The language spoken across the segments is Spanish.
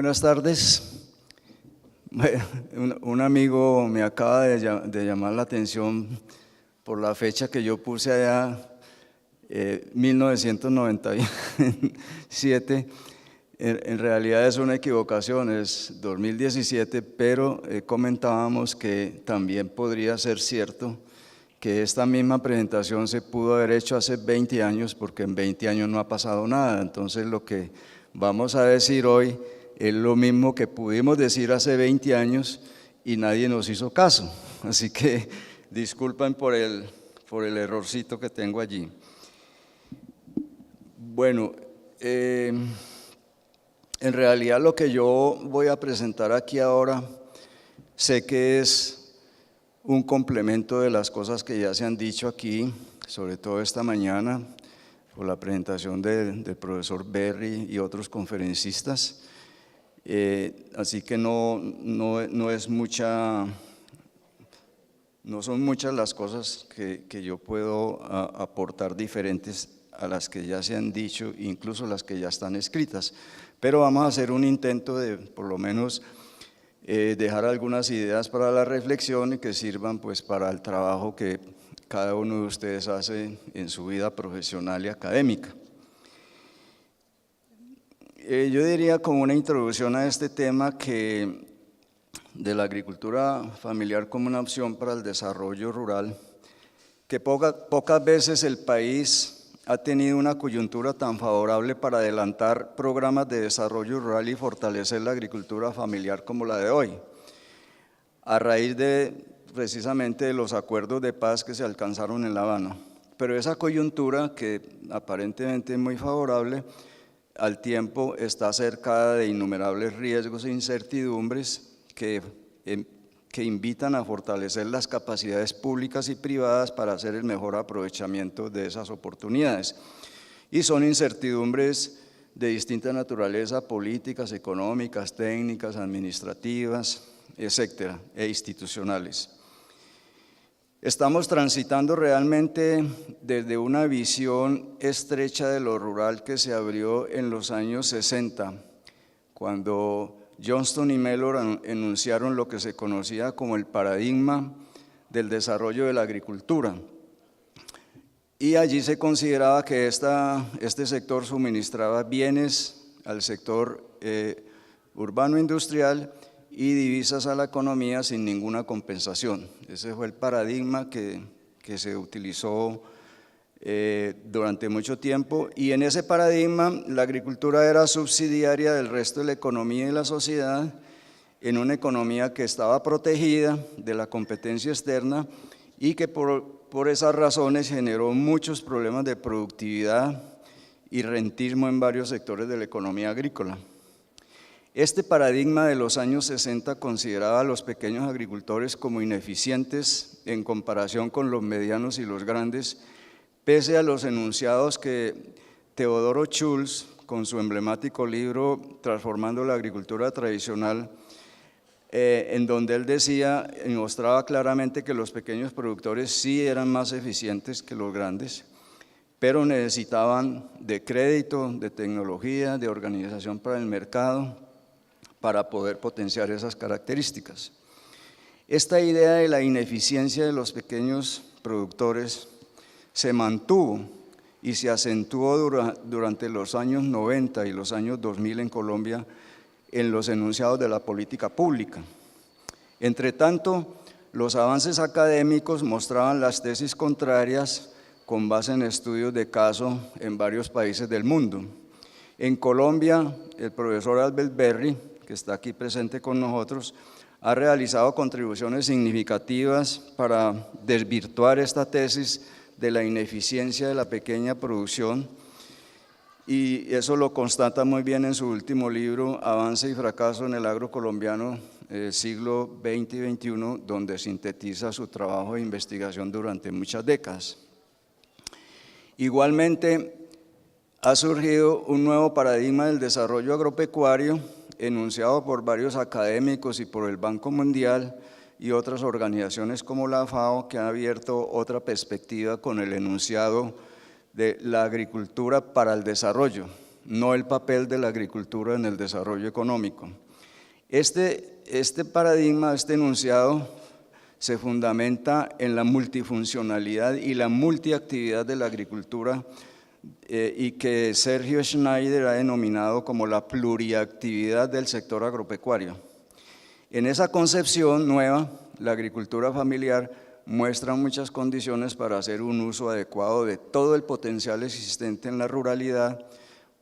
Buenas tardes. Un amigo me acaba de llamar la atención por la fecha que yo puse allá, 1997. En realidad es una equivocación, es 2017, pero comentábamos que también podría ser cierto que esta misma presentación se pudo haber hecho hace 20 años, porque en 20 años no ha pasado nada. Entonces lo que vamos a decir hoy es lo mismo que pudimos decir hace 20 años y nadie nos hizo caso. Así que disculpen por el errorcito que tengo allí. Bueno, en realidad lo que yo voy a presentar aquí ahora, sé que es un complemento de las cosas que ya se han dicho aquí, sobre todo esta mañana, por la presentación del profesor Berry y otros conferencistas. Así que no son muchas las cosas que yo puedo aportar diferentes a las que ya se han dicho, incluso las que ya están escritas. Pero vamos a hacer un intento de, por lo menos, dejar algunas ideas para la reflexión y que sirvan pues para el trabajo que cada uno de ustedes hace en su vida profesional y académica. Yo diría como una introducción a este tema que de la agricultura familiar como una opción para el desarrollo rural, que pocas veces el país ha tenido una coyuntura tan favorable para adelantar programas de desarrollo rural y fortalecer la agricultura familiar como la de hoy, a raíz de precisamente de los acuerdos de paz que se alcanzaron en La Habana. Pero esa coyuntura, que aparentemente es muy favorable, al tiempo está cercada de innumerables riesgos e incertidumbres que invitan a fortalecer las capacidades públicas y privadas para hacer el mejor aprovechamiento de esas oportunidades. Y son incertidumbres de distinta naturaleza, políticas, económicas, técnicas, administrativas, etcétera, e institucionales. Estamos transitando realmente desde una visión estrecha de lo rural que se abrió en los años 60, cuando Johnston y Mellor enunciaron lo que se conocía como el paradigma del desarrollo de la agricultura. Y allí se consideraba que este sector suministraba bienes al sector urbano industrial y divisas a la economía sin ninguna compensación. Ese fue el paradigma que se utilizó durante mucho tiempo, y en ese paradigma la agricultura era subsidiaria del resto de la economía y la sociedad, en una economía que estaba protegida de la competencia externa y que por esas razones generó muchos problemas de productividad y rentismo en varios sectores de la economía agrícola. Este paradigma de los años 60 consideraba a los pequeños agricultores como ineficientes en comparación con los medianos y los grandes, pese a los enunciados que Teodoro Schultz, con su emblemático libro Transformando la agricultura tradicional, en donde él decía y mostraba claramente que los pequeños productores sí eran más eficientes que los grandes, pero necesitaban de crédito, de tecnología, de organización para el mercado, para poder potenciar esas características. Esta idea de la ineficiencia de los pequeños productores se mantuvo y se acentuó durante los años 90 y los años 2000 en Colombia en los enunciados de la política pública. Entre tanto, los avances académicos mostraban las tesis contrarias con base en estudios de caso en varios países del mundo. En Colombia, el profesor Albert Berry, que está aquí presente con nosotros, ha realizado contribuciones significativas para desvirtuar esta tesis de la ineficiencia de la pequeña producción, y eso lo constata muy bien en su último libro, Avance y fracaso en el agro colombiano, siglo XX y XXI, donde sintetiza su trabajo de investigación durante muchas décadas. Igualmente, ha surgido un nuevo paradigma del desarrollo agropecuario, enunciado por varios académicos y por el Banco Mundial y otras organizaciones como la FAO, que han abierto otra perspectiva con el enunciado de la agricultura para el desarrollo, no el papel de la agricultura en el desarrollo económico. Este paradigma, este enunciado, se fundamenta en la multifuncionalidad y la multiactividad de la agricultura y que Sergio Schneider ha denominado como la pluriactividad del sector agropecuario. En esa concepción nueva, la agricultura familiar muestra muchas condiciones para hacer un uso adecuado de todo el potencial existente en la ruralidad,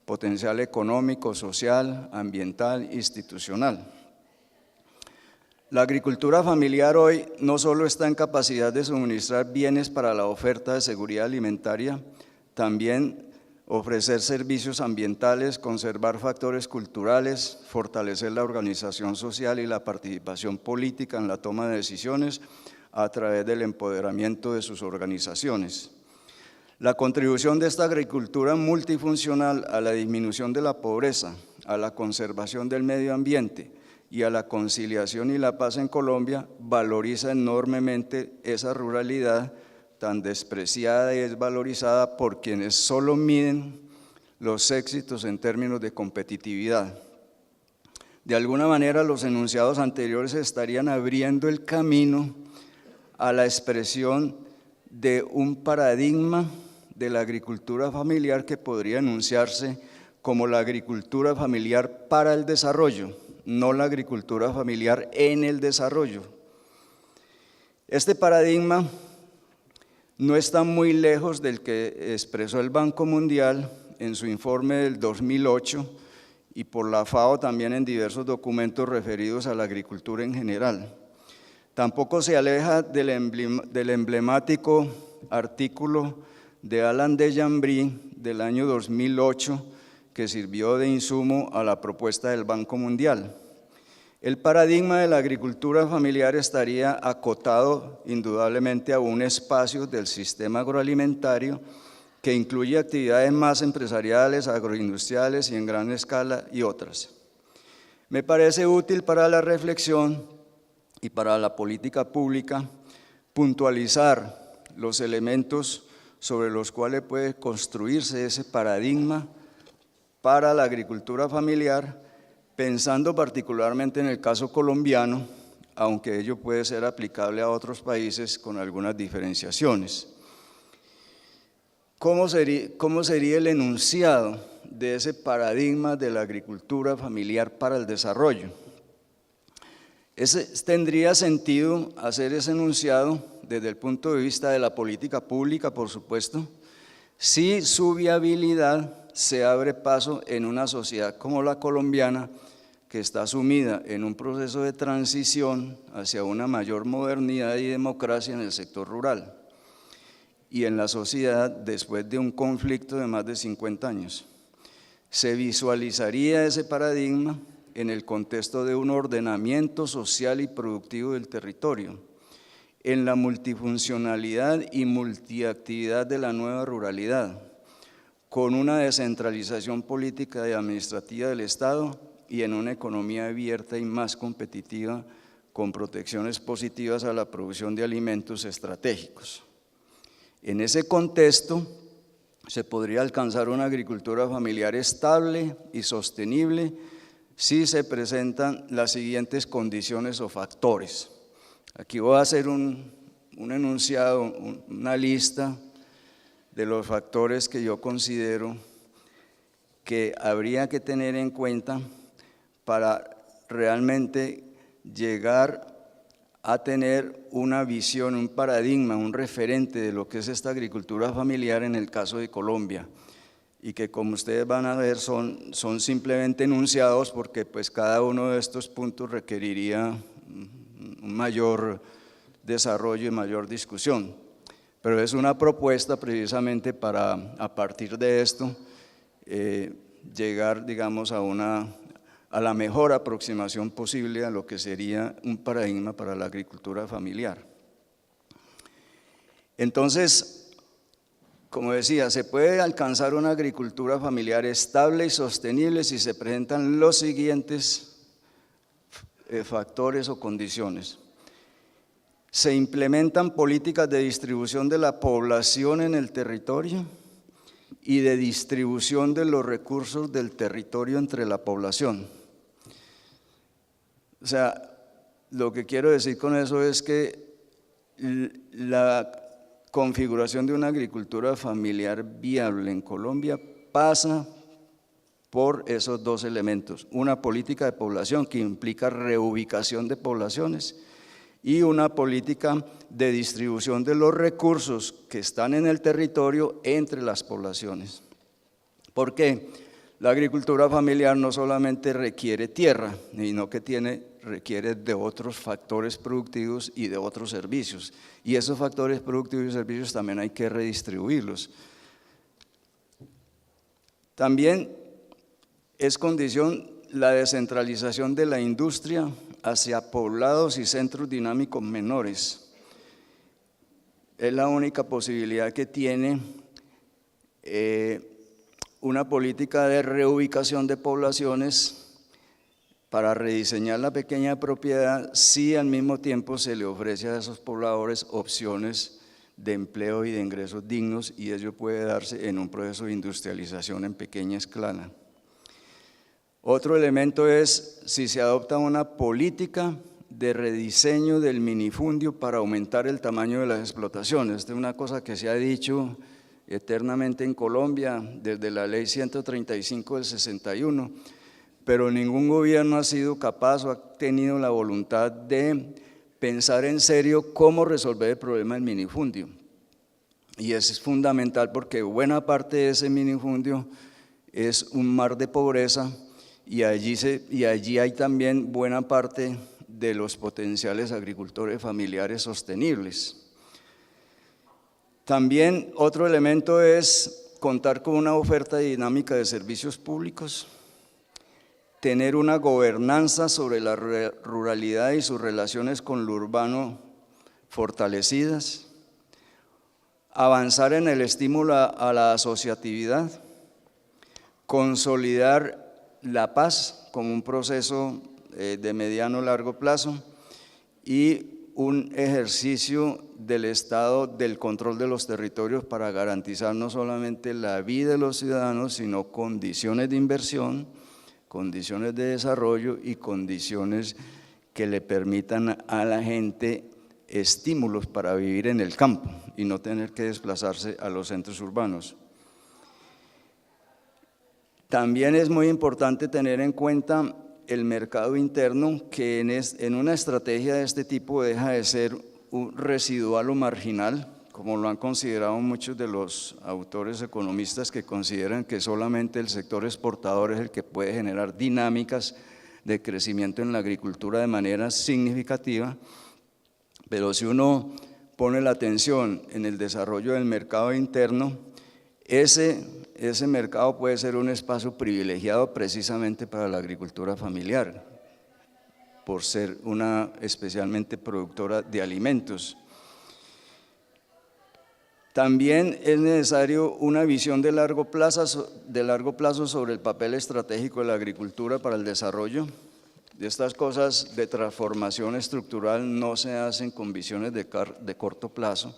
potencial económico, social, ambiental, institucional. La agricultura familiar hoy no solo está en capacidad de suministrar bienes para la oferta de seguridad alimentaria, también ofrecer servicios ambientales, conservar factores culturales, fortalecer la organización social y la participación política en la toma de decisiones a través del empoderamiento de sus organizaciones. La contribución de esta agricultura multifuncional a la disminución de la pobreza, a la conservación del medio ambiente y a la conciliación y la paz en Colombia valoriza enormemente esa ruralidad tan despreciada y desvalorizada por quienes solo miden los éxitos en términos de competitividad. De alguna manera, los enunciados anteriores estarían abriendo el camino a la expresión de un paradigma de la agricultura familiar que podría enunciarse como la agricultura familiar para el desarrollo, no la agricultura familiar en el desarrollo. Este paradigma no está muy lejos del que expresó el Banco Mundial en su informe del 2008 y por la FAO también en diversos documentos referidos a la agricultura en general. Tampoco se aleja del emblemático artículo de Alan de Jambry del año 2008 que sirvió de insumo a la propuesta del Banco Mundial. El paradigma de la agricultura familiar estaría acotado indudablemente a un espacio del sistema agroalimentario que incluye actividades más empresariales, agroindustriales y en gran escala y otras. Me parece útil para la reflexión y para la política pública puntualizar los elementos sobre los cuales puede construirse ese paradigma para la agricultura familiar, pensando particularmente en el caso colombiano, aunque ello puede ser aplicable a otros países con algunas diferenciaciones. ¿Cómo sería el enunciado de ese paradigma de la agricultura familiar para el desarrollo? Tendría sentido hacer ese enunciado desde el punto de vista de la política pública, por supuesto, si su viabilidad se abre paso en una sociedad como la colombiana, que está sumida en un proceso de transición hacia una mayor modernidad y democracia en el sector rural y en la sociedad después de un conflicto de más de 50 años. Se visualizaría ese paradigma en el contexto de un ordenamiento social y productivo del territorio, en la multifuncionalidad y multiactividad de la nueva ruralidad, con una descentralización política y administrativa del Estado y en una economía abierta y más competitiva con protecciones positivas a la producción de alimentos estratégicos. En ese contexto se podría alcanzar una agricultura familiar estable y sostenible si se presentan las siguientes condiciones o factores. Aquí voy a hacer un enunciado, una lista de los factores que yo considero que habría que tener en cuenta para realmente llegar a tener una visión, un paradigma, un referente de lo que es esta agricultura familiar en el caso de Colombia, y que como ustedes van a ver son simplemente enunciados porque pues cada uno de estos puntos requeriría un mayor desarrollo y mayor discusión. Pero es una propuesta precisamente para, a partir de esto, llegar, digamos, a la mejor aproximación posible a lo que sería un paradigma para la agricultura familiar. Entonces, como decía, se puede alcanzar una agricultura familiar estable y sostenible si se presentan los siguientes factores o condiciones. Se implementan políticas de distribución de la población en el territorio y de distribución de los recursos del territorio entre la población. O sea, lo que quiero decir con eso es que la configuración de una agricultura familiar viable en Colombia pasa por esos dos elementos: una política de población que implica reubicación de poblaciones y una política de distribución de los recursos que están en el territorio entre las poblaciones. ¿Por qué? La agricultura familiar no solamente requiere tierra, sino que requiere de otros factores productivos y de otros servicios. Y esos factores productivos y servicios también hay que redistribuirlos. También es condición la descentralización de la industria hacia poblados y centros dinámicos menores. Es la única posibilidad que tiene una política de reubicación de poblaciones para rediseñar la pequeña propiedad, si al mismo tiempo se le ofrece a esos pobladores opciones de empleo y de ingresos dignos, y ello puede darse en un proceso de industrialización en pequeña escala. Otro elemento es si se adopta una política de rediseño del minifundio para aumentar el tamaño de las explotaciones. Esta es una cosa que se ha dicho eternamente en Colombia desde la ley 135 del 61, pero ningún gobierno ha sido capaz o ha tenido la voluntad de pensar en serio cómo resolver el problema del minifundio. Y eso es fundamental porque buena parte de ese minifundio es un mar de pobreza, y allí hay también buena parte de los potenciales agricultores familiares sostenibles. También otro elemento es contar con una oferta dinámica de servicios públicos, tener una gobernanza sobre la ruralidad y sus relaciones con lo urbano fortalecidas, avanzar en el estímulo a la asociatividad, consolidar la paz como un proceso de mediano largo plazo y un ejercicio del Estado del control de los territorios para garantizar no solamente la vida de los ciudadanos, sino condiciones de inversión, condiciones de desarrollo y condiciones que le permitan a la gente estímulos para vivir en el campo y no tener que desplazarse a los centros urbanos. También es muy importante tener en cuenta el mercado interno, que en una estrategia de este tipo deja de ser un residual o marginal, como lo han considerado muchos de los autores economistas, que consideran que solamente el sector exportador es el que puede generar dinámicas de crecimiento en la agricultura de manera significativa. Pero si uno pone la atención en el desarrollo del mercado interno, ese mercado puede ser un espacio privilegiado precisamente para la agricultura familiar, por ser una especialmente productora de alimentos. También es necesario una visión de largo plazo sobre el papel estratégico de la agricultura para el desarrollo. Estas cosas de transformación estructural no se hacen con visiones de corto plazo.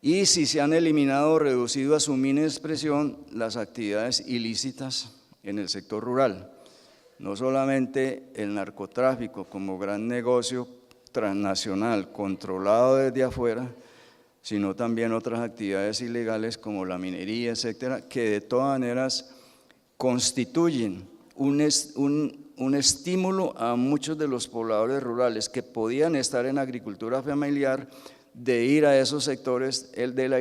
Y si se han eliminado o reducido a su mínima expresión las actividades ilícitas en el sector rural, no solamente el narcotráfico como gran negocio transnacional controlado desde afuera, sino también otras actividades ilegales como la minería, etcétera, que de todas maneras constituyen un estímulo a muchos de los pobladores rurales que podían estar en agricultura familiar, de ir a esos sectores de la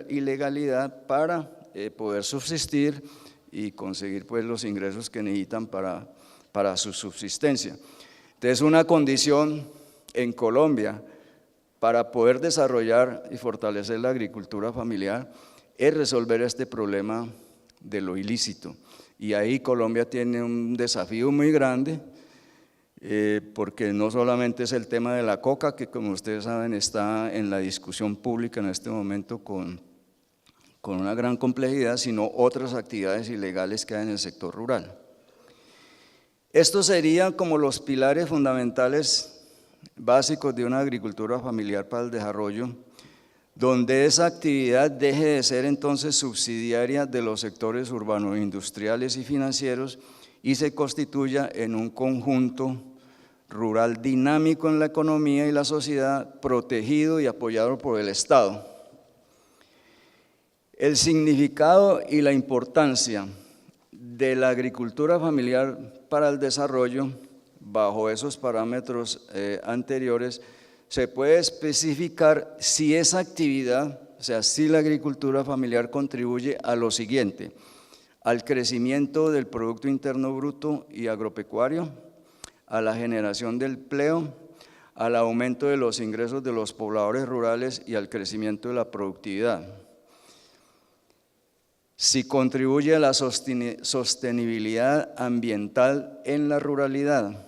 ilegalidad para poder subsistir y conseguir pues los ingresos que necesitan para su subsistencia. Entonces, una condición en Colombia para poder desarrollar y fortalecer la agricultura familiar es resolver este problema de lo ilícito. Y ahí Colombia tiene un desafío muy grande, porque no solamente es el tema de la coca, que como ustedes saben está en la discusión pública en este momento con una gran complejidad, sino otras actividades ilegales que hay en el sector rural. Estos serían como los pilares fundamentales básicos de una agricultura familiar para el desarrollo. donde esa actividad deje de ser entonces subsidiaria de los sectores urbano-industriales y financieros y se constituya en un conjunto rural dinámico en la economía y la sociedad, protegido y apoyado por el Estado. El significado y la importancia de la agricultura familiar para el desarrollo, bajo esos parámetros anteriores, se puede especificar si esa actividad, o sea, si la agricultura familiar contribuye a lo siguiente: al crecimiento del Producto Interno Bruto y agropecuario, a la generación de empleo, al aumento de los ingresos de los pobladores rurales y al crecimiento de la productividad. Si contribuye a la sostenibilidad ambiental en la ruralidad,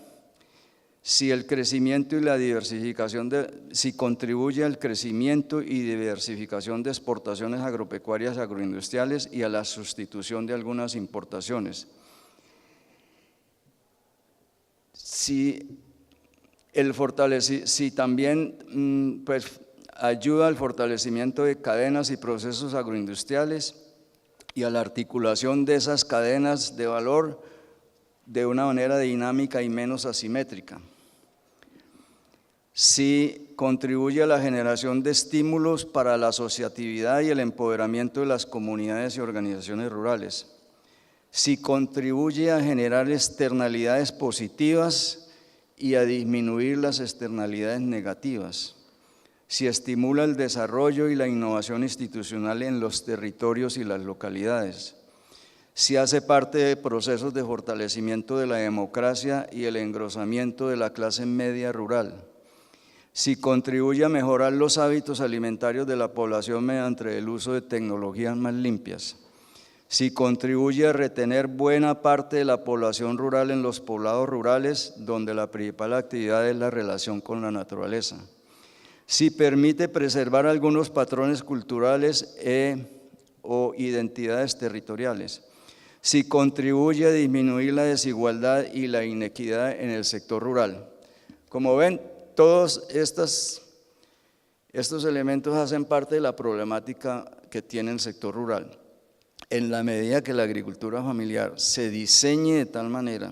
si el crecimiento y la diversificación si contribuye al crecimiento y diversificación de exportaciones agropecuarias y agroindustriales y a la sustitución de algunas importaciones. Si también pues, ayuda al fortalecimiento de cadenas y procesos agroindustriales y a la articulación de esas cadenas de valor de una manera dinámica y menos asimétrica. Si contribuye a la generación de estímulos para la asociatividad y el empoderamiento de las comunidades y organizaciones rurales. Si contribuye a generar externalidades positivas y a disminuir las externalidades negativas. Si estimula el desarrollo y la innovación institucional en los territorios y las localidades. Si hace parte de procesos de fortalecimiento de la democracia y el engrosamiento de la clase media rural. Si contribuye a mejorar los hábitos alimentarios de la población mediante el uso de tecnologías más limpias. Si contribuye a retener buena parte de la población rural en los poblados rurales, donde la principal actividad es la relación con la naturaleza. Si permite preservar algunos patrones culturales o identidades territoriales. Si contribuye a disminuir la desigualdad y la inequidad en el sector rural. Como ven, todos estos elementos hacen parte de la problemática que tiene el sector rural. En la medida que la agricultura familiar se diseñe de tal manera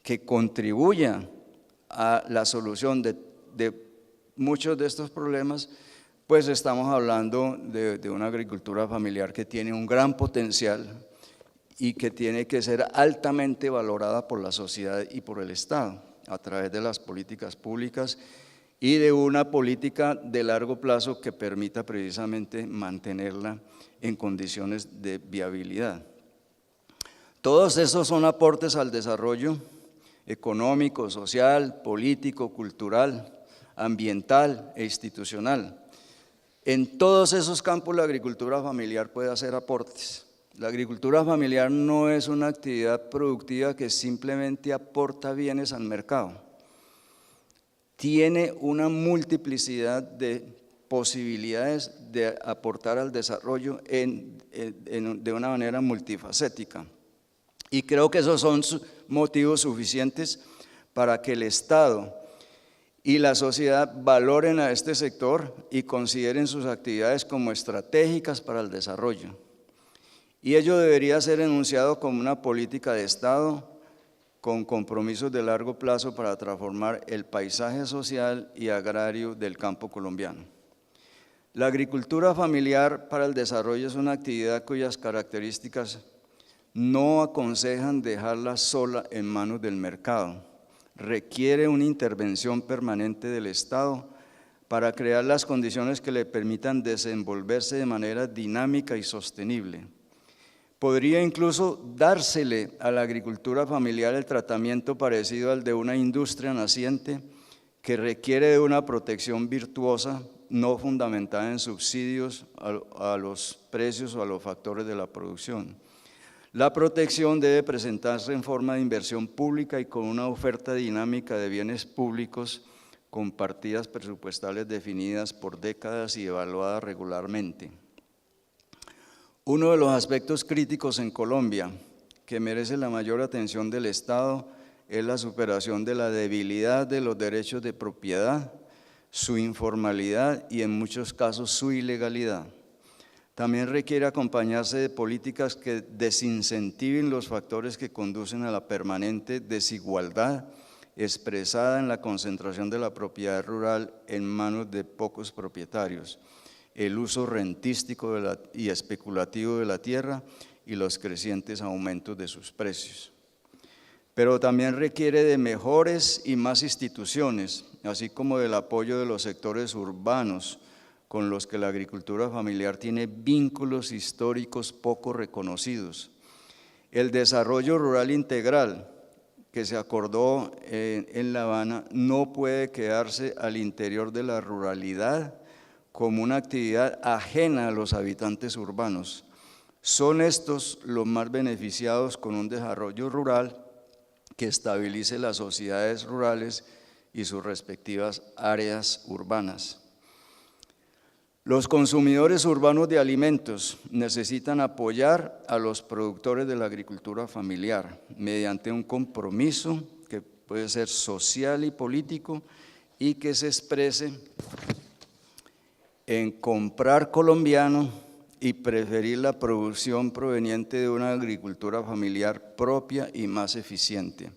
que contribuya a la solución de muchos de estos problemas, pues estamos hablando de una agricultura familiar que tiene un gran potencial y que tiene que ser altamente valorada por la sociedad y por el Estado a través de las políticas públicas y de una política de largo plazo que permita precisamente mantenerla en condiciones de viabilidad. Todos esos son aportes al desarrollo económico, social, político, cultural, ambiental e institucional. En todos esos campos la agricultura familiar puede hacer aportes. La agricultura familiar no es una actividad productiva que simplemente aporta bienes al mercado. Tiene una multiplicidad de posibilidades de aportar al desarrollo de una manera multifacética. Y creo que esos son motivos suficientes para que el Estado y la sociedad valoren a este sector y consideren sus actividades como estratégicas para el desarrollo. Y ello debería ser enunciado como una política de Estado con compromisos de largo plazo para transformar el paisaje social y agrario del campo colombiano. La agricultura familiar para el desarrollo es una actividad cuyas características no aconsejan dejarla sola en manos del mercado. Requiere una intervención permanente del Estado para crear las condiciones que le permitan desenvolverse de manera dinámica y sostenible. Podría incluso dársele a la agricultura familiar el tratamiento parecido al de una industria naciente que requiere de una protección virtuosa, no fundamentada en subsidios a los precios o a los factores de la producción. La protección debe presentarse en forma de inversión pública y con una oferta dinámica de bienes públicos con partidas presupuestales definidas por décadas y evaluadas regularmente. Uno de los aspectos críticos en Colombia que merece la mayor atención del Estado es la superación de la debilidad de los derechos de propiedad, su informalidad y en muchos casos su ilegalidad. También requiere acompañarse de políticas que desincentiven los factores que conducen a la permanente desigualdad expresada en la concentración de la propiedad rural en manos de pocos propietarios, el uso rentístico y especulativo de la tierra y los crecientes aumentos de sus precios. Pero también requiere de mejores y más instituciones, así como del apoyo de los sectores urbanos con los que la agricultura familiar tiene vínculos históricos poco reconocidos. El desarrollo rural integral que se acordó en La Habana no puede quedarse al interior de la ruralidad como una actividad ajena a los habitantes urbanos. Son estos los más beneficiados con un desarrollo rural que estabilice las sociedades rurales y sus respectivas áreas urbanas. Los consumidores urbanos de alimentos necesitan apoyar a los productores de la agricultura familiar mediante un compromiso que puede ser social y político y que se exprese en comprar colombiano y preferir la producción proveniente de una agricultura familiar propia y más eficiente.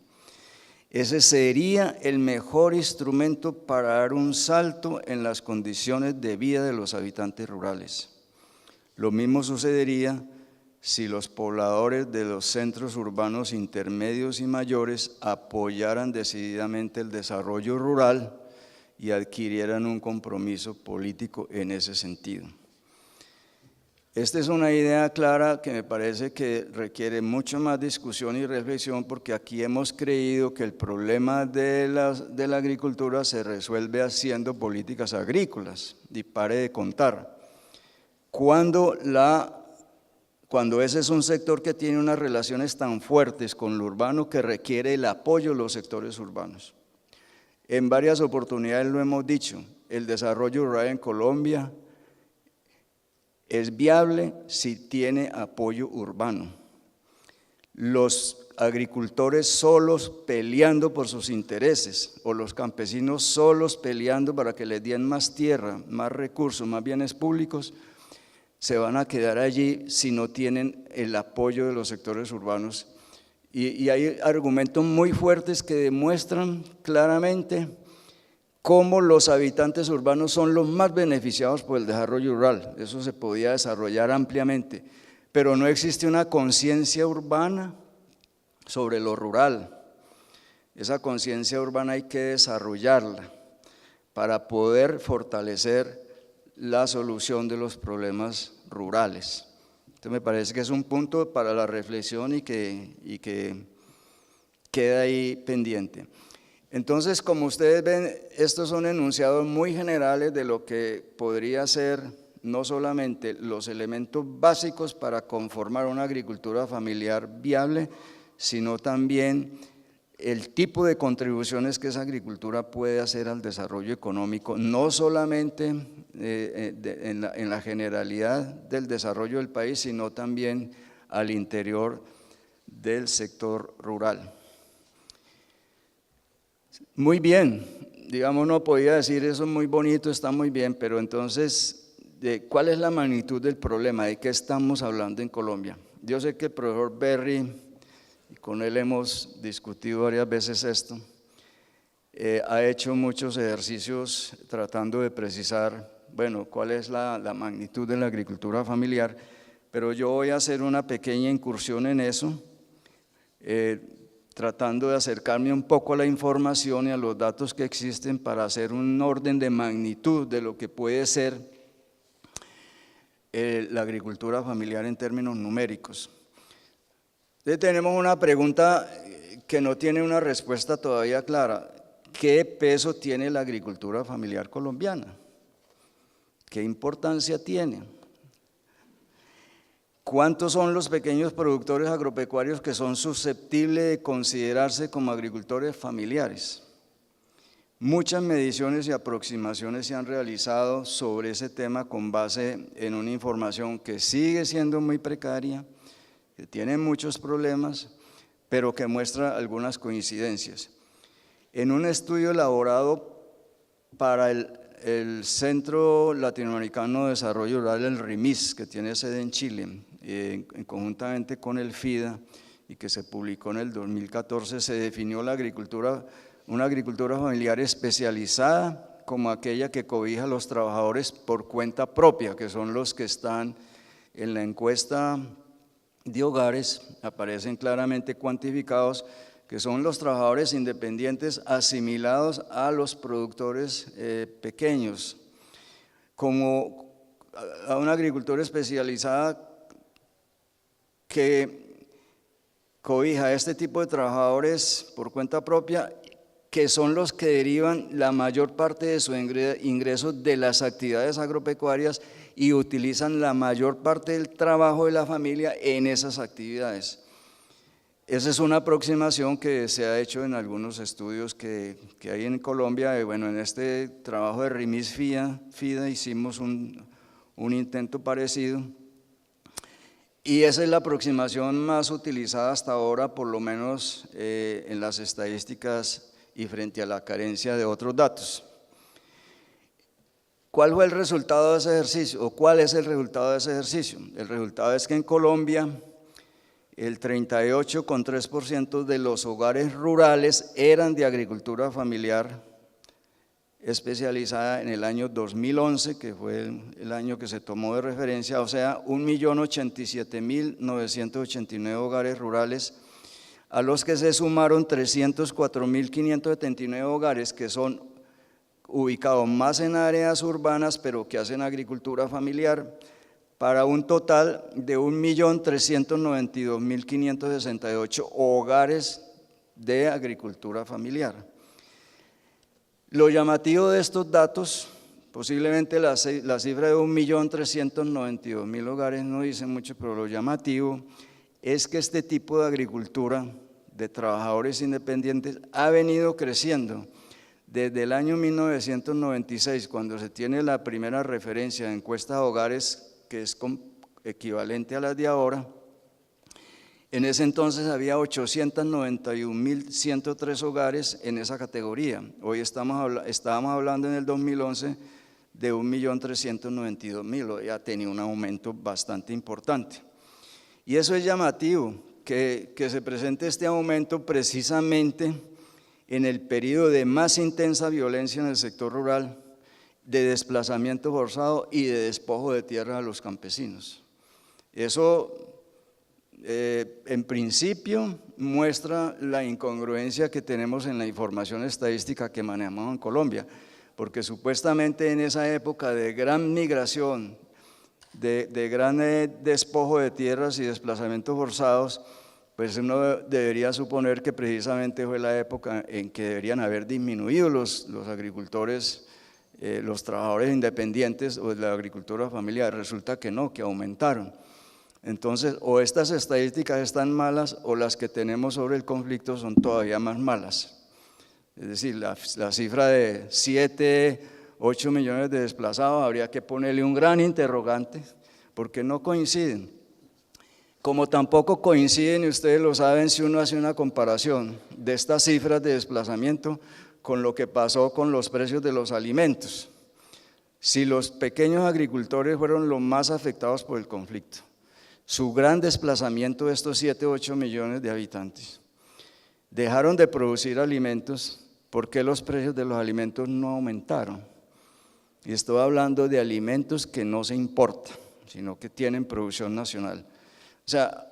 Ese sería el mejor instrumento para dar un salto en las condiciones de vida de los habitantes rurales. Lo mismo sucedería si los pobladores de los centros urbanos intermedios y mayores apoyaran decididamente el desarrollo rural y adquirieran un compromiso político en ese sentido. Esta es una idea clara que me parece que requiere mucho más discusión y reflexión, porque aquí hemos creído que el problema de la agricultura se resuelve haciendo políticas agrícolas, y pare de contar. Cuando ese es un sector que tiene unas relaciones tan fuertes con lo urbano que requiere el apoyo de los sectores urbanos. En varias oportunidades lo hemos dicho, el desarrollo rural en Colombia es viable si tiene apoyo urbano. Los agricultores solos peleando por sus intereses o los campesinos solos peleando para que les den más tierra, más recursos, más bienes públicos, se van a quedar allí si no tienen el apoyo de los sectores urbanos. Y hay argumentos muy fuertes que demuestran claramente cómo los habitantes urbanos son los más beneficiados por el desarrollo rural. Eso se podía desarrollar ampliamente, pero no existe una conciencia urbana sobre lo rural. Esa conciencia urbana hay que desarrollarla para poder fortalecer la solución de los problemas rurales. Entonces me parece que es un punto para la reflexión y que queda ahí pendiente. Entonces, como ustedes ven, estos son enunciados muy generales de lo que podría ser no solamente los elementos básicos para conformar una agricultura familiar viable, sino también el tipo de contribuciones que esa agricultura puede hacer al desarrollo económico, no solamente en la generalidad del desarrollo del país, sino también al interior del sector rural. Muy bien, digamos, uno podía decir eso es muy bonito, está muy bien, pero entonces, ¿cuál es la magnitud del problema? ¿De qué estamos hablando en Colombia? Yo sé que el profesor Berry, y con él hemos discutido varias veces esto, ha hecho muchos ejercicios tratando de precisar, bueno, cuál es la magnitud de la agricultura familiar, pero yo voy a hacer una pequeña incursión en eso, tratando de acercarme un poco a la información y a los datos que existen para hacer un orden de magnitud de lo que puede ser la agricultura familiar en términos numéricos. Entonces tenemos una pregunta que no tiene una respuesta todavía clara. ¿Qué peso tiene la agricultura familiar colombiana? ¿Qué importancia tiene? ¿Cuántos son los pequeños productores agropecuarios que son susceptibles de considerarse como agricultores familiares? Muchas mediciones y aproximaciones se han realizado sobre ese tema con base en una información que sigue siendo muy precaria, que tiene muchos problemas, pero que muestra algunas coincidencias. En un estudio elaborado para el el Centro Latinoamericano de Desarrollo Rural, el RIMIS, que tiene sede en Chile, conjuntamente con el FIDA, y que se publicó en el 2014, se definió la agricultura, una agricultura familiar especializada como aquella que cobija a los trabajadores por cuenta propia, que son los que están en la encuesta de hogares, aparecen claramente cuantificados, que son los trabajadores independientes asimilados a los productores pequeños, como a una agricultura especializada que cobija a este tipo de trabajadores por cuenta propia, que son los que derivan la mayor parte de su ingreso de las actividades agropecuarias y utilizan la mayor parte del trabajo de la familia en esas actividades. Esa es una aproximación que se ha hecho en algunos estudios que hay en Colombia. Y bueno, en este trabajo de RIMIS FIDA hicimos un intento parecido. Y esa es la aproximación más utilizada hasta ahora, por lo menos en las estadísticas y frente a la carencia de otros datos. ¿Cuál fue el resultado de ese ejercicio? ¿O cuál es el resultado de ese ejercicio? El resultado es que en Colombia el 38,3% de los hogares rurales eran de agricultura familiar especializada en el año 2011, que fue el año que se tomó de referencia, o sea, 1.087.989 hogares rurales, a los que se sumaron 304.579 hogares que son ubicados más en áreas urbanas, pero que hacen agricultura familiar, para un total de 1.392.568 hogares de agricultura familiar. Lo llamativo de estos datos, posiblemente la cifra de 1.392.000 hogares no dice mucho, pero lo llamativo es que este tipo de agricultura de trabajadores independientes ha venido creciendo desde el año 1996, cuando se tiene la primera referencia de encuesta de hogares, que es equivalente a las de ahora. En ese entonces había 891.103 hogares en esa categoría. Hoy estábamos hablando en el 2011 de 1.392.000, ya tenía un aumento bastante importante. Y eso es llamativo, que se presente este aumento precisamente en el periodo de más intensa violencia en el sector rural, de desplazamiento forzado y de despojo de tierra a los campesinos. Eso, en principio, muestra la incongruencia que tenemos en la información estadística que manejamos en Colombia, porque supuestamente en esa época de gran migración, de gran despojo de tierras y desplazamientos forzados, pues uno debería suponer que precisamente fue la época en que deberían haber disminuido los agricultores, los trabajadores independientes o de la agricultura familiar. Resulta que no, que aumentaron. Entonces, o estas estadísticas están malas o las que tenemos sobre el conflicto son todavía más malas. Es decir, la cifra de 7, 8 millones de desplazados habría que ponerle un gran interrogante, porque no coinciden. Como tampoco coinciden, y ustedes lo saben, si uno hace una comparación de estas cifras de desplazamiento con lo que pasó con los precios de los alimentos. Si los pequeños agricultores fueron los más afectados por el conflicto, su gran desplazamiento de estos 7, 8 millones de habitantes, dejaron de producir alimentos, ¿por qué los precios de los alimentos no aumentaron? Y estoy hablando de alimentos que no se importan, sino que tienen producción nacional. O sea,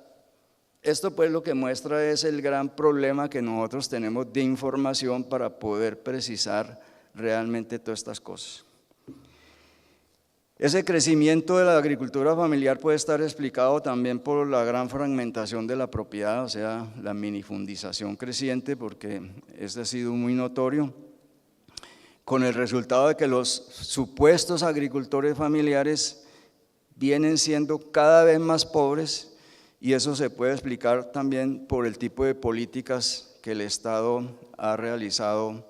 esto pues lo que muestra es el gran problema que nosotros tenemos de información para poder precisar realmente todas estas cosas. Ese crecimiento de la agricultura familiar puede estar explicado también por la gran fragmentación de la propiedad, o sea, la minifundización creciente, porque este ha sido muy notorio, con el resultado de que los supuestos agricultores familiares vienen siendo cada vez más pobres. Y eso se puede explicar también por el tipo de políticas que el Estado ha realizado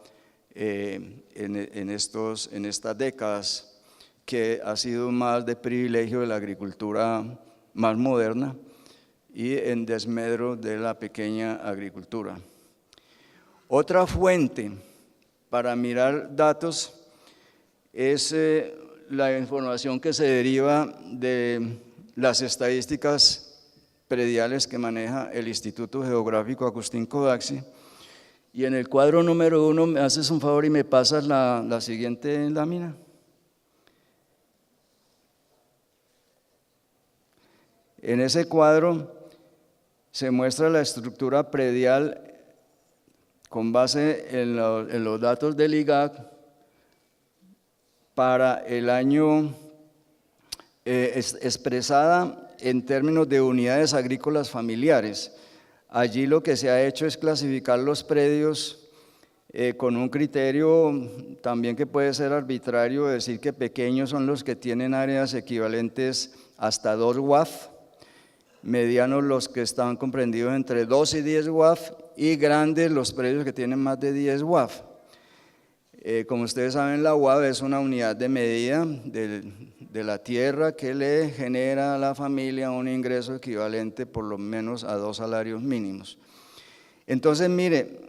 en estas décadas, que ha sido más de privilegio de la agricultura más moderna y en desmedro de la pequeña agricultura. Otra fuente para mirar datos es la información que se deriva de las estadísticas prediales que maneja el Instituto Geográfico Agustín Codaxi. Y en el cuadro número 1, me haces un favor y me pasas la siguiente lámina. En ese cuadro se muestra la estructura predial con base en los datos del IGAC para el año expresada en términos de unidades agrícolas familiares. Allí lo que se ha hecho es clasificar los predios con un criterio también que puede ser arbitrario, decir que pequeños son los que tienen áreas equivalentes hasta 2 WAF, medianos los que están comprendidos entre 2 y 10 WAF, y grandes los predios que tienen más de 10 WAF. Como ustedes saben, la UAF es una unidad de medida de la tierra que le genera a la familia un ingreso equivalente por lo menos a 2 salarios mínimos. Entonces, mire,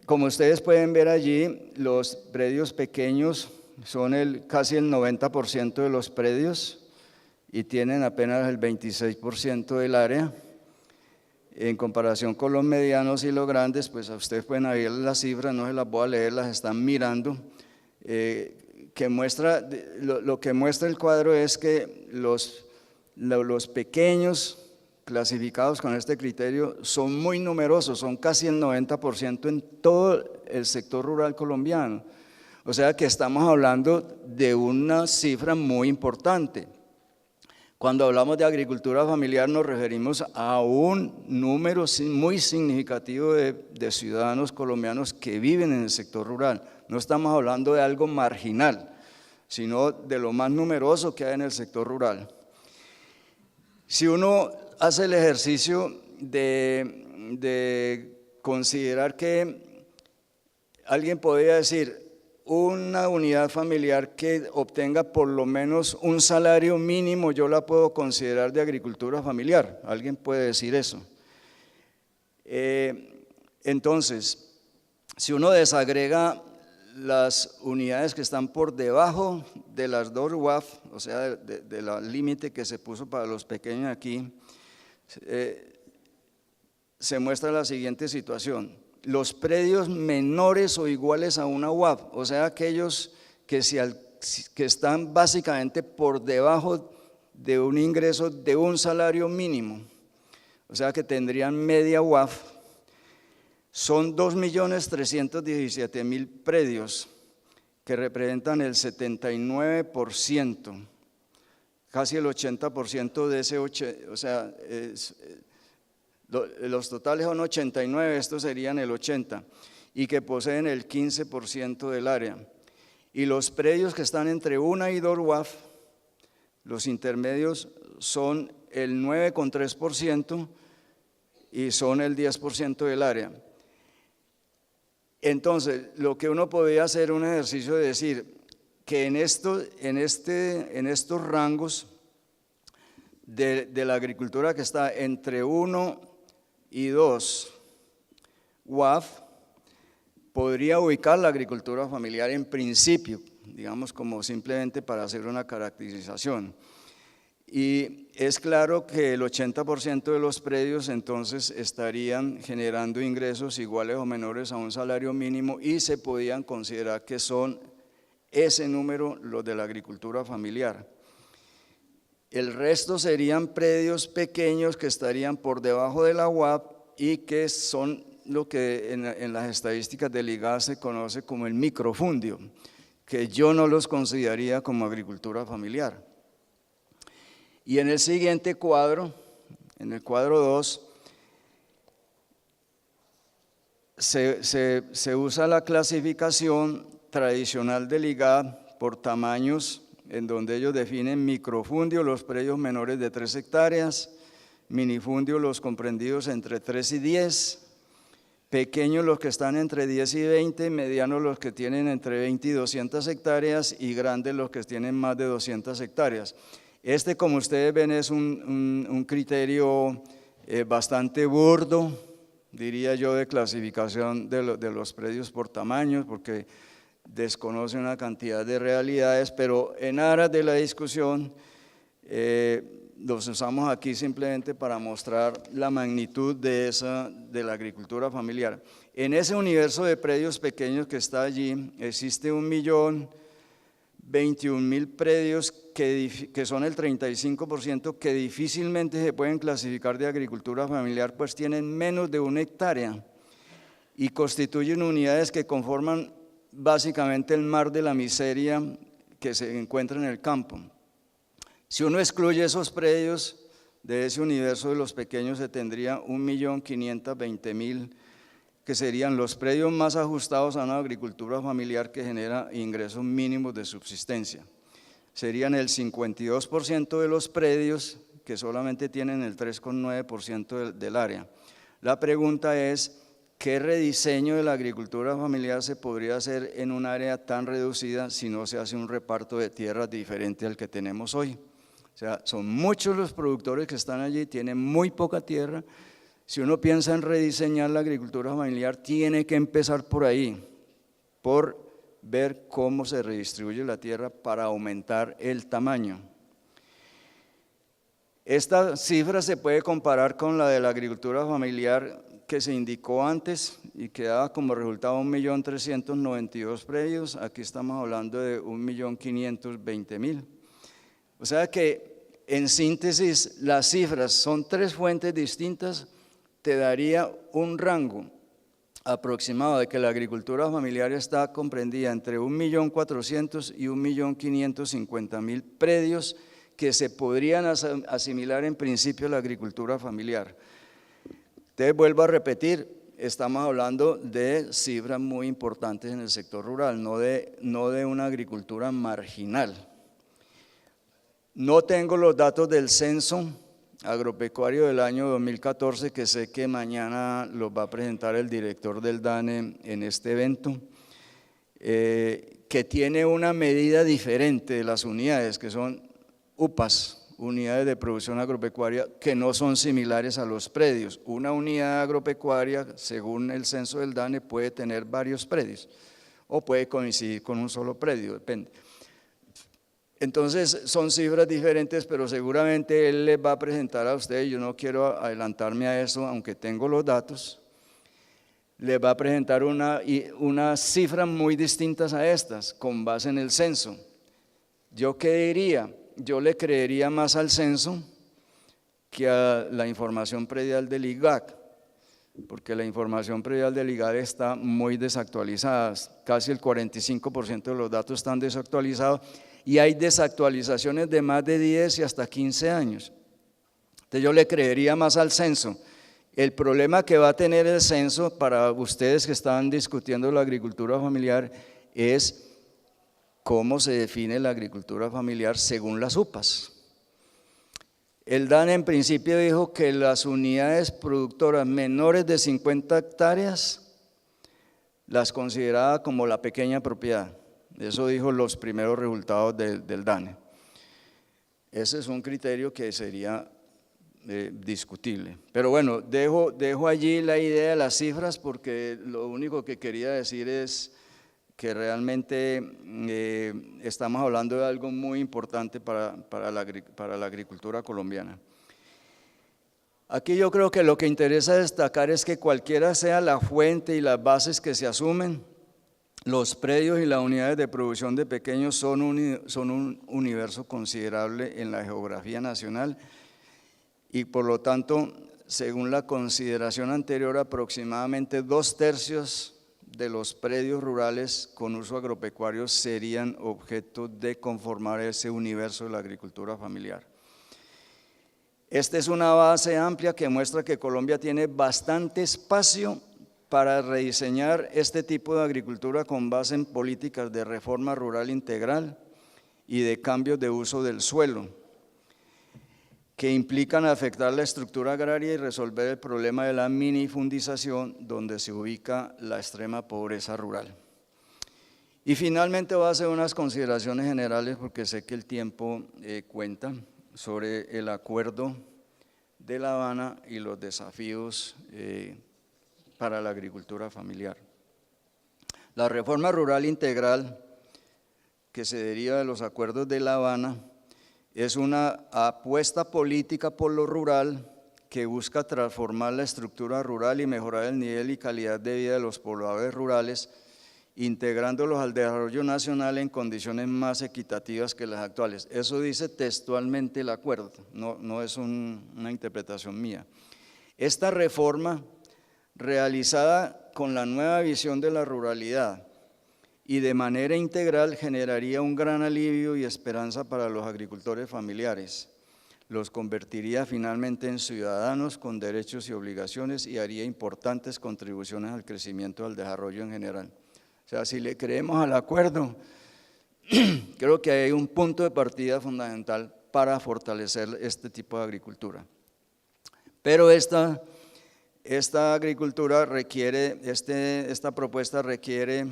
como ustedes pueden ver allí, los predios pequeños son casi el 90% de los predios y tienen apenas el 26% del área. En comparación con los medianos y los grandes, pues a ustedes pueden ver las cifras, no se las voy a leer, las están mirando, que muestra, lo que muestra el cuadro es que los pequeños clasificados con este criterio son muy numerosos, son casi el 90% en todo el sector rural colombiano. O sea que estamos hablando de una cifra muy importante. Cuando hablamos de agricultura familiar nos referimos a un número muy significativo de ciudadanos colombianos que viven en el sector rural. No estamos hablando de algo marginal, sino de lo más numeroso que hay en el sector rural. Si uno hace el ejercicio de considerar que alguien podría decir, una unidad familiar que obtenga por lo menos un salario mínimo, yo la puedo considerar de agricultura familiar. ¿Alguien puede decir eso? Entonces, si uno desagrega las unidades que están por debajo de las 2 WAF, o sea, del límite que se puso para los pequeños aquí, se muestra la siguiente situación. Los predios menores o iguales a una UAF, o sea, aquellos que están básicamente por debajo de un ingreso de un salario mínimo, o sea, que tendrían media UAF, son 2.317.000 predios, que representan el 79%, casi el 80% de ese, o sea, los totales son 89, estos serían el 80, y que poseen el 15% del área. Y los predios que están entre 1 y 2 WAF, los intermedios, son el 9,3% y son el 10% del área. Entonces, lo que uno podría hacer un ejercicio de decir que en estos rangos de la agricultura que está entre 1 y 2 WAF, podría ubicar la agricultura familiar en principio, digamos como simplemente para hacer una caracterización. Y es claro que el 80% de los predios entonces estarían generando ingresos iguales o menores a un salario mínimo y se podían considerar que son ese número los de la agricultura familiar. El resto serían predios pequeños que estarían por debajo de la UAP y que son lo que en las estadísticas del IGAD se conoce como el microfundio, que yo no los consideraría como agricultura familiar. Y en el siguiente cuadro, en el cuadro 2, se usa la clasificación tradicional del IGAD por tamaños, en donde ellos definen microfundio los predios menores de 3 hectáreas, minifundio los comprendidos entre 3 y 10, pequeños los que están entre 10 y 20, medianos los que tienen entre 20 y 200 hectáreas y grandes los que tienen más de 200 hectáreas. Este, como ustedes ven, es un criterio bastante burdo, diría yo, de clasificación de los predios por tamaños, porque desconoce una cantidad de realidades, pero en aras de la discusión los usamos aquí simplemente para mostrar la magnitud de la agricultura familiar. En ese universo de predios pequeños que está allí, existe 1.021.000 predios que son el 35%, que difícilmente se pueden clasificar de agricultura familiar, pues tienen menos de 1 hectárea y constituyen unidades que conforman básicamente el mar de la miseria que se encuentra en el campo. Si uno excluye esos predios de ese universo de los pequeños, se tendría 1.520.000, que serían los predios más ajustados a una agricultura familiar que genera ingresos mínimos de subsistencia. Serían el 52% de los predios que solamente tienen el 3,9% del área. La pregunta es, ¿qué rediseño de la agricultura familiar se podría hacer en un área tan reducida si no se hace un reparto de tierras diferente al que tenemos hoy? O sea, son muchos los productores que están allí, tienen muy poca tierra. Si uno piensa en rediseñar la agricultura familiar, tiene que empezar por ahí, por ver cómo se redistribuye la tierra para aumentar el tamaño. Esta cifra se puede comparar con la de la agricultura familiar que se indicó antes y que daba como resultado 1.392.000 predios. Aquí estamos hablando de 1.520.000. O sea que en síntesis las cifras son 3 fuentes distintas, te daría un rango aproximado de que la agricultura familiar está comprendida entre 1.400.000 y 1.550.000 predios que se podrían asimilar en principio a la agricultura familiar. Entonces vuelvo a repetir, estamos hablando de cifras muy importantes en el sector rural, no de una agricultura marginal. No tengo los datos del censo agropecuario del año 2014, que sé que mañana los va a presentar el director del DANE en este evento, que tiene una medida diferente de las unidades, que son UPAs, unidades de producción agropecuaria, que no son similares a los predios. Una unidad agropecuaria, según el censo del DANE, puede tener varios predios o puede coincidir con un solo predio, depende. Entonces son cifras diferentes, pero seguramente él les va a presentar a ustedes, yo no quiero adelantarme a eso, aunque tengo los datos, les va a presentar unas cifras muy distintas a estas, con base en el censo. ¿Yo qué diría? Yo le creería más al censo que a la información predial del IGAC, porque la información predial del IGAC está muy desactualizada, casi el 45% de los datos están desactualizados, y hay desactualizaciones de más de 10 y hasta 15 años. Entonces yo le creería más al censo. El problema que va a tener el censo para ustedes que están discutiendo la agricultura familiar es cómo se define la agricultura familiar según las UPAs. El DANE en principio dijo que las unidades productoras menores de 50 hectáreas las consideraba como la pequeña propiedad. Eso dijo los primeros resultados del DANE. Ese es un criterio que sería discutible. Pero bueno, dejo allí la idea de las cifras, porque lo único que quería decir es que realmente estamos hablando de algo muy importante para la agricultura colombiana. Aquí yo creo que lo que interesa destacar es que cualquiera sea la fuente y las bases que se asumen, los predios y las unidades de producción de pequeños son un universo considerable en la geografía nacional y por lo tanto, según la consideración anterior, aproximadamente 2/3 de los predios rurales con uso agropecuario serían objeto de conformar ese universo de la agricultura familiar. Esta es una base amplia que muestra que Colombia tiene bastante espacio para rediseñar este tipo de agricultura con base en políticas de reforma rural integral y de cambios de uso del suelo, que implican afectar la estructura agraria y resolver el problema de la minifundización donde se ubica la extrema pobreza rural. Y finalmente voy a hacer unas consideraciones generales porque sé que el tiempo cuenta sobre el acuerdo de La Habana y los desafíos para la agricultura familiar. La reforma rural integral, que se deriva de los acuerdos de La Habana, es una apuesta política por lo rural que busca transformar la estructura rural y mejorar el nivel y calidad de vida de los pobladores rurales, integrándolos al desarrollo nacional en condiciones más equitativas que las actuales. Eso dice textualmente el acuerdo, no es una interpretación mía. Esta reforma, realizada con la nueva visión de la ruralidad y de manera integral, generaría un gran alivio y esperanza para los agricultores familiares. Los convertiría finalmente en ciudadanos con derechos y obligaciones y haría importantes contribuciones al crecimiento y al desarrollo en general. O sea, si le creemos al acuerdo, creo que hay un punto de partida fundamental para fortalecer este tipo de agricultura. Pero esta agricultura requiere, esta propuesta requiere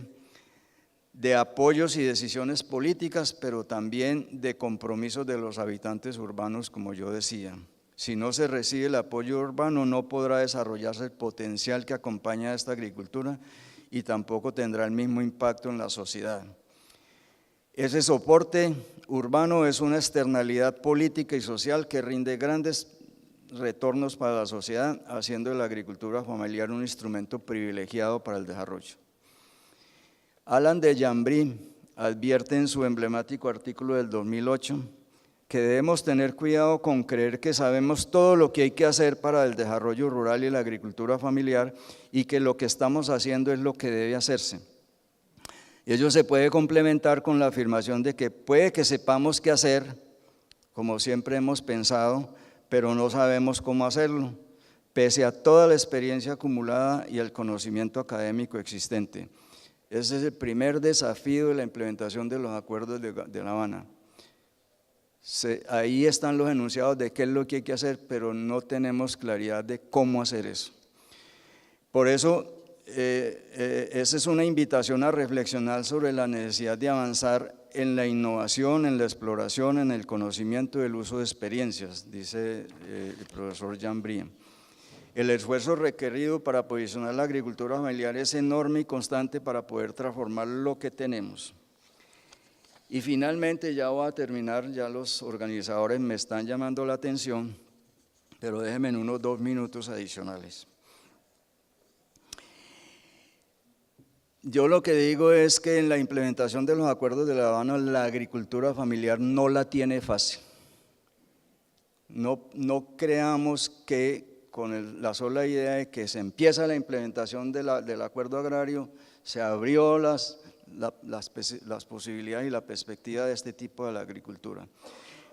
de apoyos y decisiones políticas, pero también de compromisos de los habitantes urbanos, como yo decía. Si no se recibe el apoyo urbano, no podrá desarrollarse el potencial que acompaña a esta agricultura y tampoco tendrá el mismo impacto en la sociedad. Ese soporte urbano es una externalidad política y social que rinde grandes retornos para la sociedad, haciendo de la agricultura familiar un instrumento privilegiado para el desarrollo. Alan de Jambrí advierte en su emblemático artículo del 2008 que debemos tener cuidado con creer que sabemos todo lo que hay que hacer para el desarrollo rural y la agricultura familiar y que lo que estamos haciendo es lo que debe hacerse. Ello se puede complementar con la afirmación de que puede que sepamos qué hacer, como siempre hemos pensado, pero no sabemos cómo hacerlo, pese a toda la experiencia acumulada y el conocimiento académico existente. Ese es el primer desafío de la implementación de los acuerdos de La Habana. Ahí están los enunciados de qué es lo que hay que hacer, pero no tenemos claridad de cómo hacer eso. Por eso, esa es una invitación a reflexionar sobre la necesidad de avanzar en la innovación, en la exploración, en el conocimiento y el uso de experiencias, dice el profesor Jambrí. El esfuerzo requerido para posicionar la agricultura familiar es enorme y constante para poder transformar lo que tenemos. Y finalmente, ya voy a terminar, ya los organizadores me están llamando la atención, pero déjenme en unos 2 minutos adicionales. Yo lo que digo es que en la implementación de los acuerdos de La Habana, la agricultura familiar no la tiene fácil. No creamos que con la sola idea de que se empieza la implementación del acuerdo agrario, se abrió las posibilidades y la perspectiva de este tipo de la agricultura.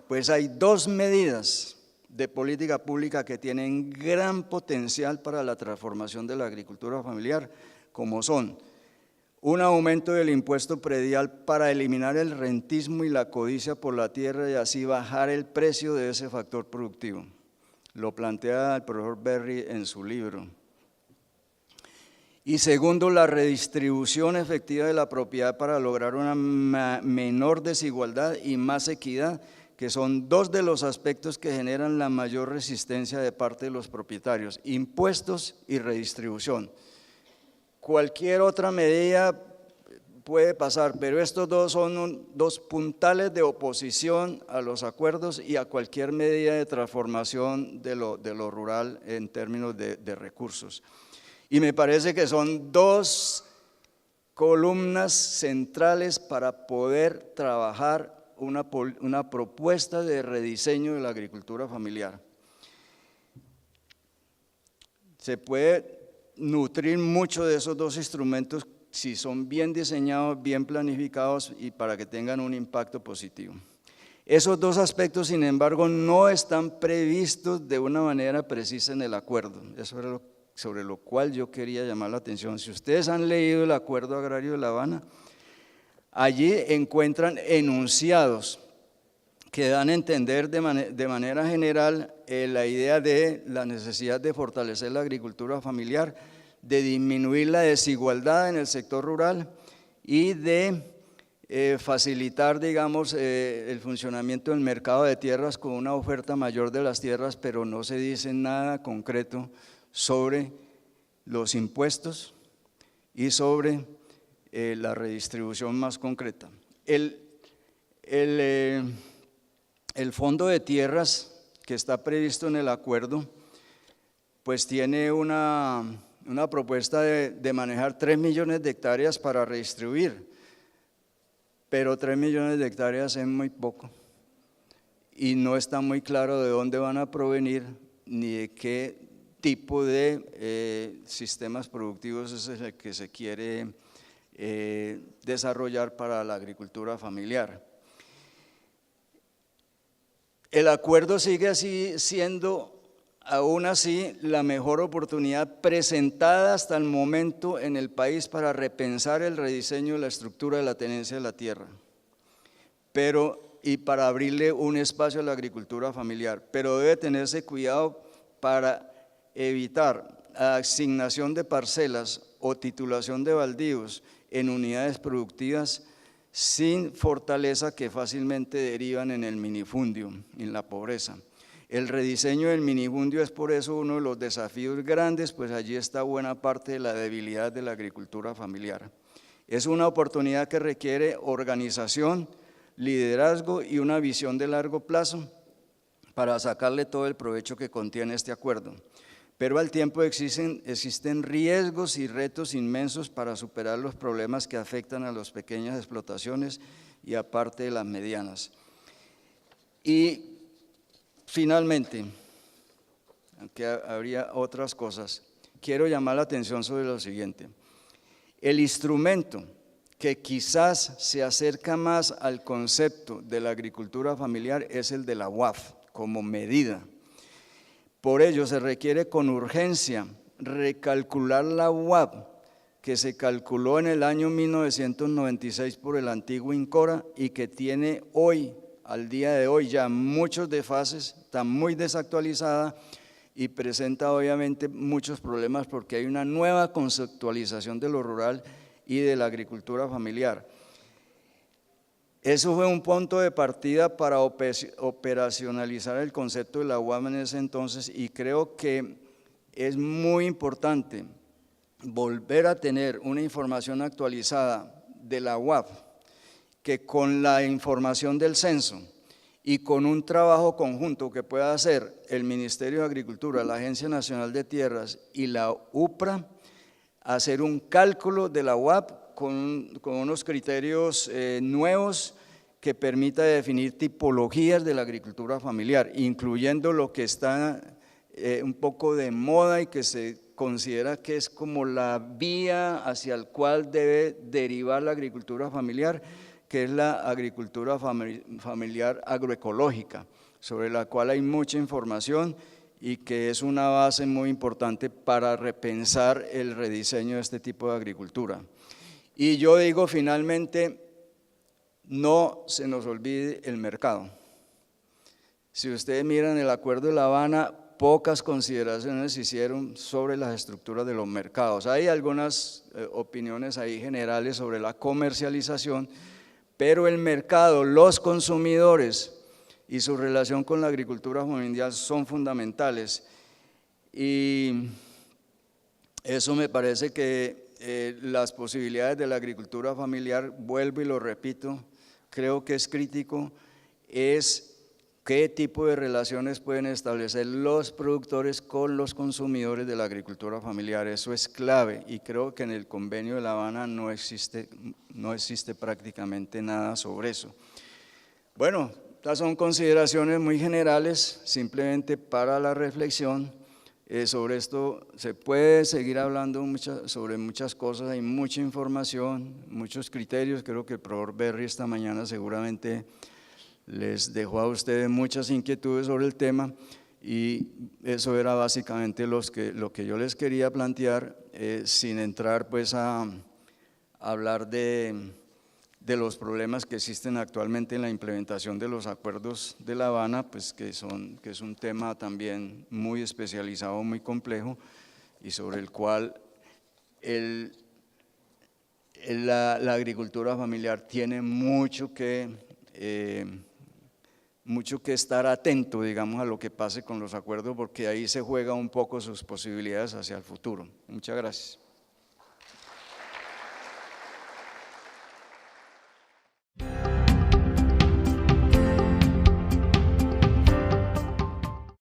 Pues hay 2 medidas de política pública que tienen gran potencial para la transformación de la agricultura familiar, como son un aumento del impuesto predial para eliminar el rentismo y la codicia por la tierra y así bajar el precio de ese factor productivo. Lo plantea el profesor Berry en su libro. Y segundo, la redistribución efectiva de la propiedad para lograr una menor desigualdad y más equidad, que son 2 de los aspectos que generan la mayor resistencia de parte de los propietarios: impuestos y redistribución. Cualquier otra medida puede pasar, pero estos 2 son 2 puntales de oposición a los acuerdos y a cualquier medida de transformación de lo rural en términos de recursos. Y me parece que son 2 columnas centrales para poder trabajar una propuesta de rediseño de la agricultura familiar. Se puede nutrir mucho de esos 2 instrumentos si son bien diseñados, bien planificados y para que tengan un impacto positivo. Esos 2 aspectos, sin embargo, no están previstos de una manera precisa en el acuerdo. Eso es sobre lo cual yo quería llamar la atención. Si ustedes han leído el Acuerdo Agrario de La Habana, allí encuentran enunciados que dan a entender de manera general la idea de la necesidad de fortalecer la agricultura familiar, de disminuir la desigualdad en el sector rural y de facilitar, digamos, el funcionamiento del mercado de tierras con una oferta mayor de las tierras, pero no se dice nada concreto sobre los impuestos y sobre la redistribución más concreta. El fondo de tierras que está previsto en el acuerdo, pues tiene una propuesta de manejar 3 millones de hectáreas para redistribuir, pero 3 millones de hectáreas es muy poco y no está muy claro de dónde van a provenir ni de qué tipo de sistemas productivos es el que se quiere desarrollar para la agricultura familiar. El acuerdo sigue así siendo, aún así, la mejor oportunidad presentada hasta el momento en el país para repensar el rediseño de la estructura de la tenencia de la tierra, y para abrirle un espacio a la agricultura familiar, pero debe tenerse cuidado para evitar la asignación de parcelas o titulación de baldíos en unidades productivas sin fortaleza que fácilmente derivan en el minifundio, en la pobreza. El rediseño del minifundio es por eso uno de los desafíos grandes, pues allí está buena parte de la debilidad de la agricultura familiar. Es una oportunidad que requiere organización, liderazgo y una visión de largo plazo para sacarle todo el provecho que contiene este acuerdo. Pero al tiempo existen riesgos y retos inmensos para superar los problemas que afectan a las pequeñas explotaciones y aparte de las medianas. Y finalmente, aunque habría otras cosas, quiero llamar la atención sobre lo siguiente. El instrumento que quizás se acerca más al concepto de la agricultura familiar es el de la UAF como medida. Por ello se requiere con urgencia recalcular la UAF que se calculó en el año 1996 por el antiguo INCORA y que tiene hoy, al día de hoy, ya muchos desfases, está muy desactualizada y presenta obviamente muchos problemas porque hay una nueva conceptualización de lo rural y de la agricultura familiar. Eso fue un punto de partida para operacionalizar el concepto de la UAF en ese entonces y creo que es muy importante volver a tener una información actualizada de la UAF que con la información del censo y con un trabajo conjunto que pueda hacer el Ministerio de Agricultura, la Agencia Nacional de Tierras y la UPRA, hacer un cálculo de la UAF con unos criterios nuevos que permita definir tipologías de la agricultura familiar, incluyendo lo que está un poco de moda y que se considera que es como la vía hacia el cual debe derivar la agricultura familiar, que es la agricultura familiar agroecológica, sobre la cual hay mucha información y que es una base muy importante para repensar el rediseño de este tipo de agricultura. Y yo digo finalmente, no se nos olvide el mercado. Si ustedes miran el Acuerdo de La Habana, pocas consideraciones se hicieron sobre las estructuras de los mercados. Hay algunas opiniones ahí generales sobre la comercialización, pero el mercado, los consumidores y su relación con la agricultura familiar son fundamentales. Y eso me parece que las posibilidades de la agricultura familiar, vuelvo y lo repito, creo que es crítico, es qué tipo de relaciones pueden establecer los productores con los consumidores de la agricultura familiar. Eso es clave y creo que en el Convenio de La Habana no existe prácticamente nada sobre eso. Bueno, estas son consideraciones muy generales, simplemente para la reflexión. Sobre esto se puede seguir hablando sobre muchas cosas, hay mucha información, muchos criterios. Creo que el profesor Berry esta mañana seguramente les dejó a ustedes muchas inquietudes sobre el tema y eso era básicamente lo que yo les quería plantear, sin entrar pues a hablar de los problemas que existen actualmente en la implementación de los acuerdos de La Habana, pues que es un tema también muy especializado, muy complejo y sobre el cual la agricultura familiar tiene mucho que estar atento, digamos, a lo que pase con los acuerdos, porque ahí se juega un poco sus posibilidades hacia el futuro. Muchas gracias.